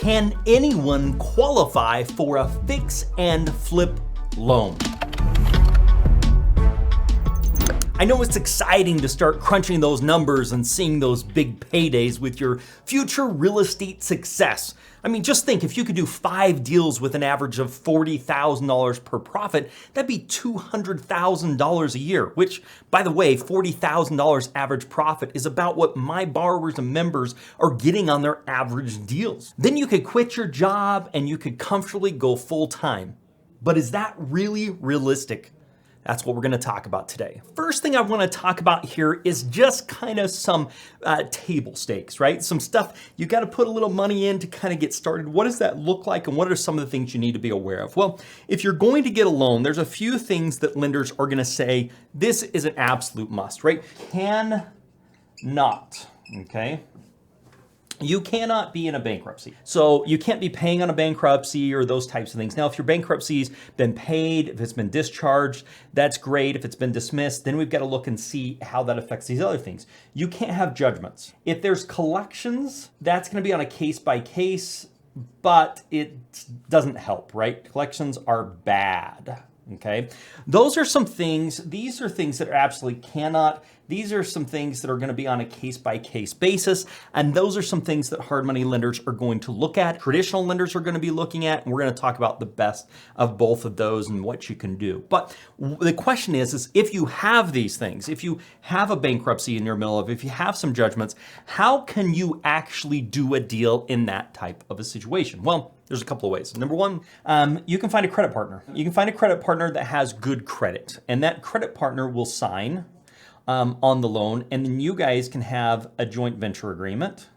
Can anyone qualify for a fix and flip loan? I know it's exciting to start crunching those numbers and seeing those big paydays with your future real estate success. I mean, just think, if you could do 5 deals with an average of $40,000 per profit, that'd be $200,000 a year, which, by the way, $40,000 average profit is about what my borrowers and members are getting on their average deals. Then you could quit your job and you could comfortably go full time. But is that really realistic? That's what we're gonna talk about today. First thing I wanna talk about here is just kind of some table stakes, right? Some stuff you gotta put a little money in to kind of get started. What does that look like, and what are some of the things you need to be aware of? Well, if you're going to get a loan, there's a few things that lenders are gonna say, this is an absolute must, right? Cannot, okay? You cannot be in a bankruptcy. So you can't be paying on a bankruptcy or those types of things. Now, if your bankruptcy's been paid, if it's been discharged, that's great. If it's been dismissed, then we've got to look and see how that affects these other things. You can't have judgments. If there's collections, that's going to be on a case by case, but it doesn't help, right? Collections are bad. Okay, those are some things. These are things that are absolutely cannot. These are some things that are going to be on a case-by-case basis, and those are some things that hard money lenders are going to look at. Traditional lenders are going to be looking at, and we're going to talk about the best of both of those and what you can do. But the question is if you have these things, if you have a bankruptcy in your middle of, if you have some judgments, how can you actually do a deal in that type of a situation? Well, there's a couple of ways. Number one, you can find a credit partner. You can find a credit partner that has good credit, and that credit partner will sign on the loan, and then you guys can have a joint venture agreement,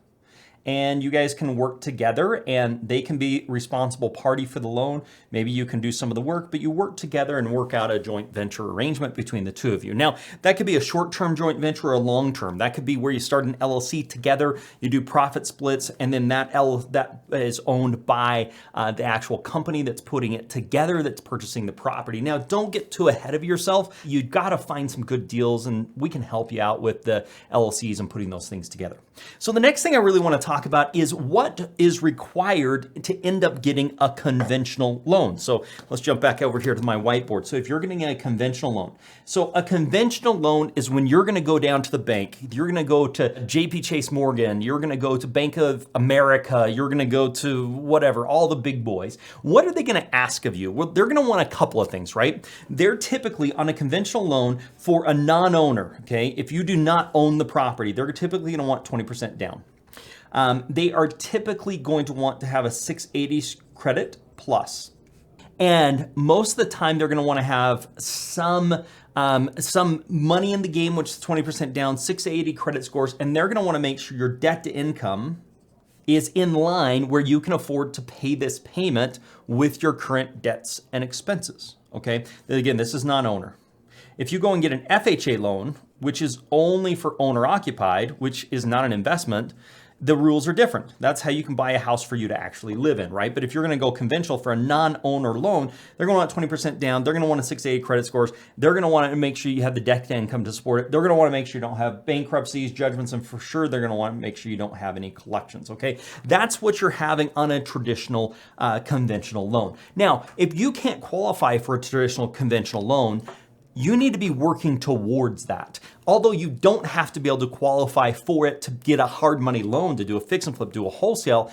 and you guys can work together, and they can be responsible party for the loan. Maybe you can do some of the work, but you work together and work out a joint venture arrangement between the two of you. Now, that could be a short-term joint venture or a long-term. That could be where you start an LLC together, you do profit splits, and then that is owned by the actual company that's putting it together, that's purchasing the property. Now, don't get too ahead of yourself. You've got to find some good deals, and we can help you out with the LLCs and putting those things together. So the next thing I really want to talk about is what is required to end up getting a conventional loan. So let's jump back over here to my whiteboard. So if you're getting a conventional loan, so a conventional loan is when you're going to go down to the bank, you're going to go to JP Chase Morgan, you're going to go to Bank of America, you're going to go to whatever, all the big boys. What are they going to ask of you? Well, they're going to want a couple of things, right? They're typically on a conventional loan for a non-owner, okay? If you do not own the property, they're typically going to want 20% down. They are typically going to want to have a 680 credit plus. And most of the time they're going to want to have some money in the game, which is 20% down, 680 credit scores, and they're going to want to make sure your debt to income is in line where you can afford to pay this payment with your current debts and expenses, okay? Again, this is non-owner. If you go and get an FHA loan, which is only for owner occupied, which is not an investment, the rules are different. That's how you can buy a house for you to actually live in, right? But if you're going to go conventional for a non-owner loan, they're going to want 20% down. They're going to want a 680 credit scores. They're going to want to make sure you have the debt to income to support it. They're going to want to make sure you don't have bankruptcies, judgments, and for sure they're going to want to make sure you don't have any collections, okay? That's what you're having on a traditional conventional loan. Now, if you can't qualify for a traditional conventional loan, you need to be working towards that. Although you don't have to be able to qualify for it to get a hard money loan, to do a fix and flip, do a wholesale.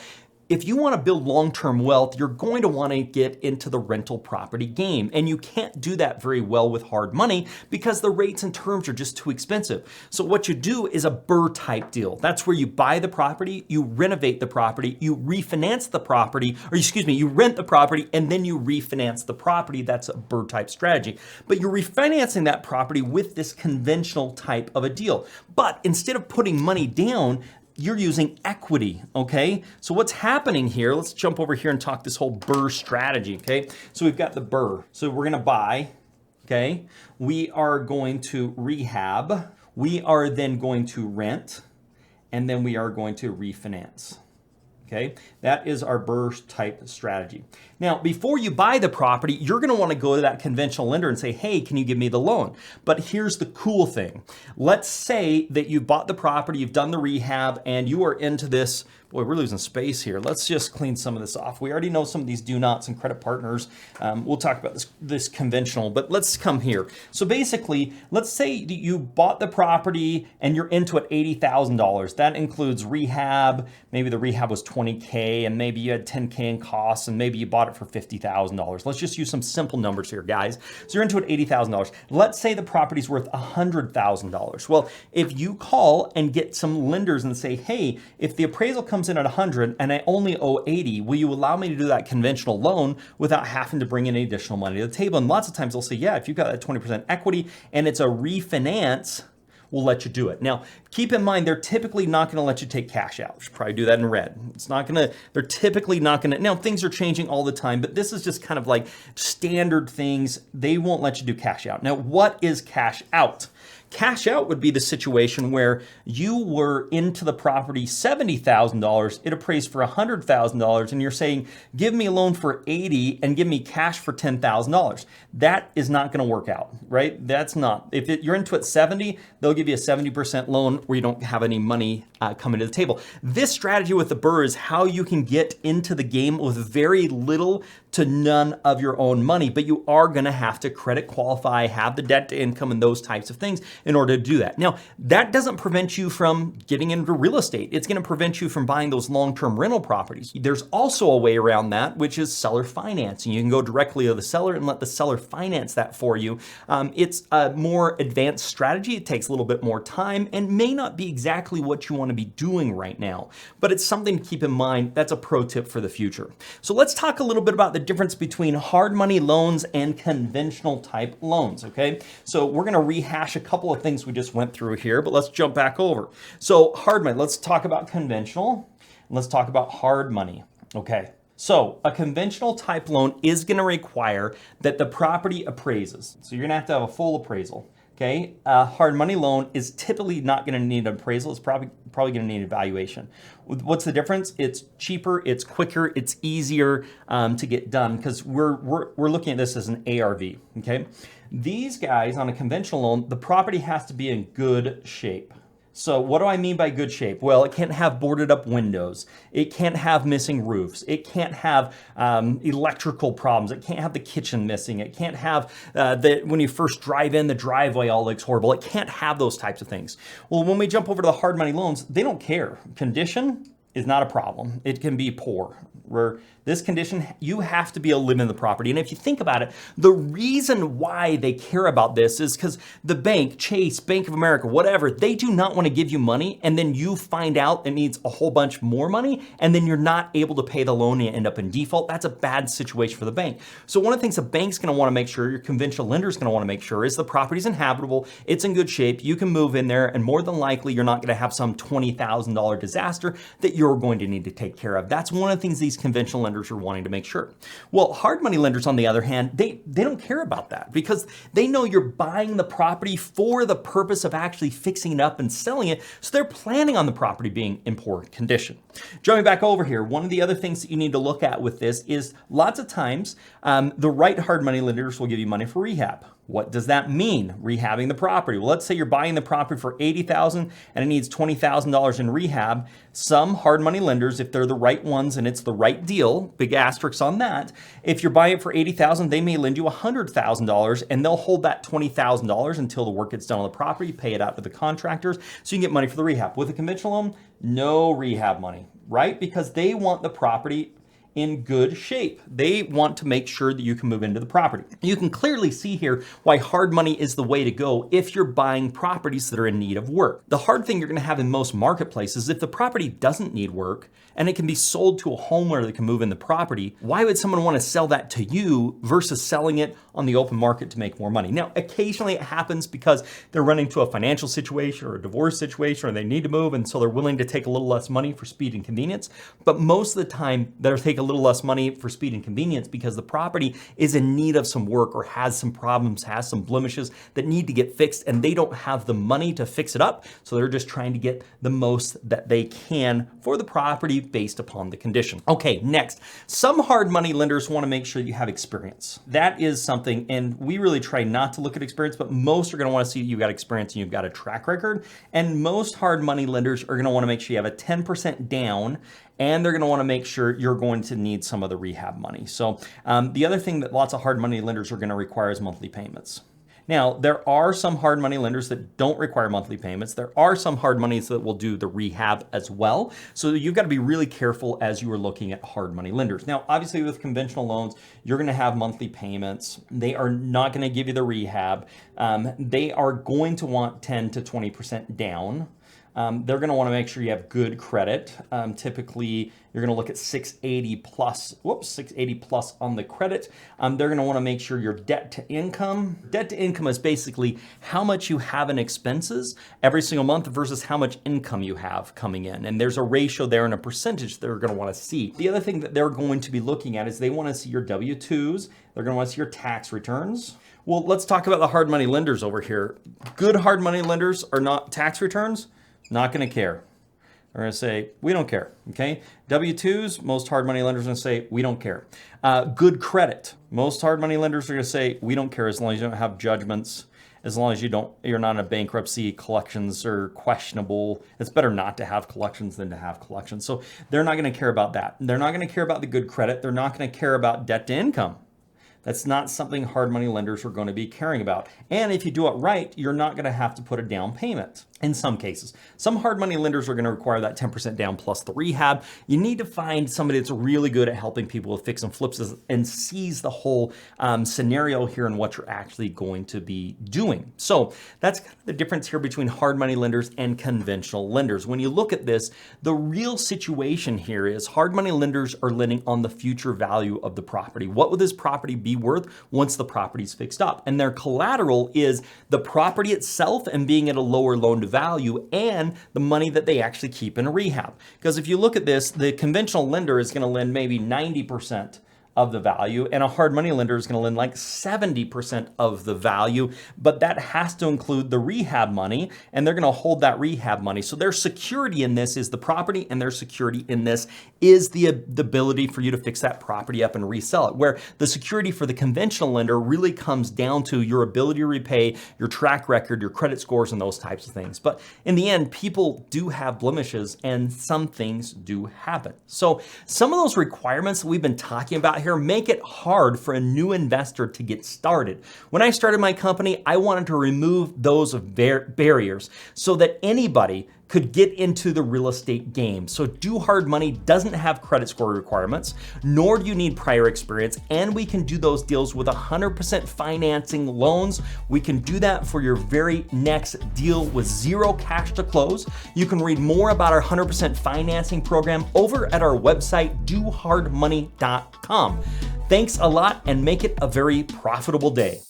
If you want to build long-term wealth, you're going to want to get into the rental property game. And you can't do that very well with hard money because the rates and terms are just too expensive. So what you do is a BRRRR type deal. That's where you buy the property, you renovate the property, you refinance the property, or excuse me, you rent the property and then you refinance the property. That's a BRRRR type strategy. But you're refinancing that property with this conventional type of a deal. But instead of putting money down, you're using equity, okay? So what's happening here, let's jump over here and talk this whole BRRRR strategy, okay? So we've got the BRRRR. So we're gonna buy, okay? We are going to rehab. We are then going to rent, and then we are going to refinance. Okay, that is our BRRRR type strategy. Now, before you buy the property, you're going to want to go to that conventional lender and say, hey, can you give me the loan? But here's the cool thing. Let's say that you bought the property, you've done the rehab, and you are into this Boy, we're losing space here. Let's just clean some of this off. We already know some of these do nots and credit partners. We'll talk about this conventional, but let's come here. So basically, let's say you bought the property and you're into it $80,000. That includes rehab. Maybe the rehab was $20K and maybe you had $10K in costs and maybe you bought it for $50,000. Let's just use some simple numbers here, guys. So you're into it $80,000. Let's say the property's worth $100,000. Well, if you call and get some lenders and say, hey, if the appraisal comes in at 100 and I only owe 80, will you allow me to do that conventional loan without having to bring in any additional money to the table? And lots of times they'll say, yeah, if you've got that 20% equity and it's a refinance, we'll let you do it. Now, keep in mind, they're typically not going to let you take cash out. You should probably do that in red. They're typically not going to, now things are changing all the time, but this is just kind of like standard things. They won't let you do cash out. Now, what is cash out? Cash out would be the situation where you were into the property $70,000, it appraised for $100,000, and you're saying, give me a loan for $80 and give me cash for $10,000. That is not going to work out, right? That's not. If you're into it 70, they'll give you a 70% loan where you don't have any money coming to the table. This strategy with the BRRRR is how you can get into the game with very little to none of your own money, but you are going to have to credit qualify, have the debt to income and those types of things in order to do that. Now, that doesn't prevent you from getting into real estate. It's going to prevent you from buying those long-term rental properties. There's also a way around that, which is seller financing. You can go directly to the seller and let the seller finance that for you. It's a more advanced strategy. It takes a little bit more time and may not be exactly what you want to be doing right now, but it's something to keep in mind. That's a pro tip for the future. So let's talk a little bit about the difference between hard money loans and conventional type loans, okay? So we're gonna rehash a couple of things we just went through here, but let's jump back over. So hard money, let's talk about conventional, and let's talk about hard money, okay? So a conventional type loan is gonna require that the property appraises. So you're gonna have to have a full appraisal. Okay, a hard money loan is typically not going to need an appraisal. It's probably going to need evaluation. What's the difference? It's cheaper, it's quicker, it's easier to get done because we're looking at this as an ARV. Okay, these guys on a conventional loan, the property has to be in good shape. So what do I mean by good shape? Well, it can't have boarded up windows. It can't have missing roofs. It can't have electrical problems. It can't have the kitchen missing. It can't have when you first drive in, the driveway all looks horrible. It can't have those types of things. Well, when we jump over to the hard money loans, they don't care. Condition is not a problem. It can be poor. Where this condition, you have to be able to live in the property. And if you think about it, the reason why they care about this is because the bank, Chase, Bank of America, whatever, they do not want to give you money and then you find out it needs a whole bunch more money and then you're not able to pay the loan and you end up in default. That's a bad situation for the bank. So one of the things the bank's going to want to make sure, your conventional lender's going to want to make sure is the property's inhabitable, it's in good shape, you can move in there, and more than likely you're not going to have some $20,000 disaster that you're going to need to take care of. That's one of the things these conventional lenders are wanting to make sure. Well, hard money lenders, on the other hand, they don't care about that because they know you're buying the property for the purpose of actually fixing it up and selling it. So they're planning on the property being in poor condition. Jumping back over here, one of the other things that you need to look at with this is lots of times the right hard money lenders will give you money for rehab. What does that mean, rehabbing the property? Well, let's say you're buying the property for $80,000 and it needs $20,000 in rehab. Some hard money lenders, if they're the right ones and it's the right deal, big asterisks on that, if you're buying it for $80,000, they may lend you $100,000 and they'll hold that $20,000 until the work gets done on the property, pay it out to the contractors, so you can get money for the rehab. With a conventional loan, no rehab money, right? Because they want the property in good shape. They want to make sure that you can move into the property. You can clearly see here why hard money is the way to go if you're buying properties that are in need of work. The hard thing you're going to have in most marketplaces, if the property doesn't need work and it can be sold to a homeowner that can move in the property, why would someone want to sell that to you versus selling it on the open market to make more money? Now, occasionally it happens because they're running into a financial situation or a divorce situation or they need to move, and so they're willing to take a little less money for speed and convenience. But most of the time, they'll take a little less money for speed and convenience because the property is in need of some work or has some problems, has some blemishes that need to get fixed, and they don't have the money to fix it up. So they're just trying to get the most that they can for the property based upon the condition. Okay, next, some hard money lenders want to make sure you have experience. That is something, and we really try not to look at experience, but most are going to want to see you got experience and you've got a track record. And most hard money lenders are going to want to make sure you have a 10% down, and they're going to want to make sure you're going to need some of the rehab money. So the other thing that lots of hard money lenders are going to require is monthly payments. Now, there are some hard money lenders that don't require monthly payments. There are some hard monies that will do the rehab as well. So you've got to be really careful as you are looking at hard money lenders. Now, obviously with conventional loans, you're going to have monthly payments. They are not going to give you the rehab. They are going to want 10 to 20% down. They're going to want to make sure you have good credit. Typically, you're going to look at 680 plus on the credit. They're going to want to make sure your debt to income. Debt to income is basically how much you have in expenses every single month versus how much income you have coming in. And there's a ratio there and a percentage they're going to want to see. The other thing that they're going to be looking at is they want to see your W-2s. They're going to want to see your tax returns. Well, let's talk about the hard money lenders over here. Good hard money lenders are not tax returns. Not going to care. They're going to say, we don't care, okay? W-2s, most hard money lenders are going to say, we don't care. Good credit. Most hard money lenders are going to say, we don't care as long as you don't have judgments, as long as you're not in a bankruptcy, collections are questionable. It's better not to have collections than to have collections. So they're not going to care about that. They're not going to care about the good credit. They're not going to care about debt to income. That's not something hard money lenders are going to be caring about. And if you do it right, you're not going to have to put a down payment in some cases. Some hard money lenders are going to require that 10% down plus the rehab. You need to find somebody that's really good at helping people with fix and flips and sees the whole scenario here and what you're actually going to be doing. So that's kind of the difference here between hard money lenders and conventional lenders. When you look at this, the real situation here is hard money lenders are lending on the future value of the property. What will this property be worth once the property's fixed up? And their collateral is the property itself and being at a lower loan to value and the money that they actually keep in a rehab. Because if you look at this, the conventional lender is going to lend maybe 90% of the value, and a hard money lender is going to lend like 70% of the value, but that has to include the rehab money, and they're going to hold that rehab money. So their security in this is the property, and their security in this is the ability for you to fix that property up and resell it, where the security for the conventional lender really comes down to your ability to repay, your track record, your credit scores, and those types of things. But in the end, people do have blemishes, and some things do happen. So some of those requirements that we've been talking about here make it hard for a new investor to get started. When I started my company, I wanted to remove those barriers so that anybody could get into the real estate game. So Do Hard Money doesn't have credit score requirements, nor do you need prior experience, and we can do those deals with 100% financing loans. We can do that for your very next deal with zero cash to close. You can read more about our 100% financing program over at our website, dohardmoney.com. Thanks a lot and make it a very profitable day.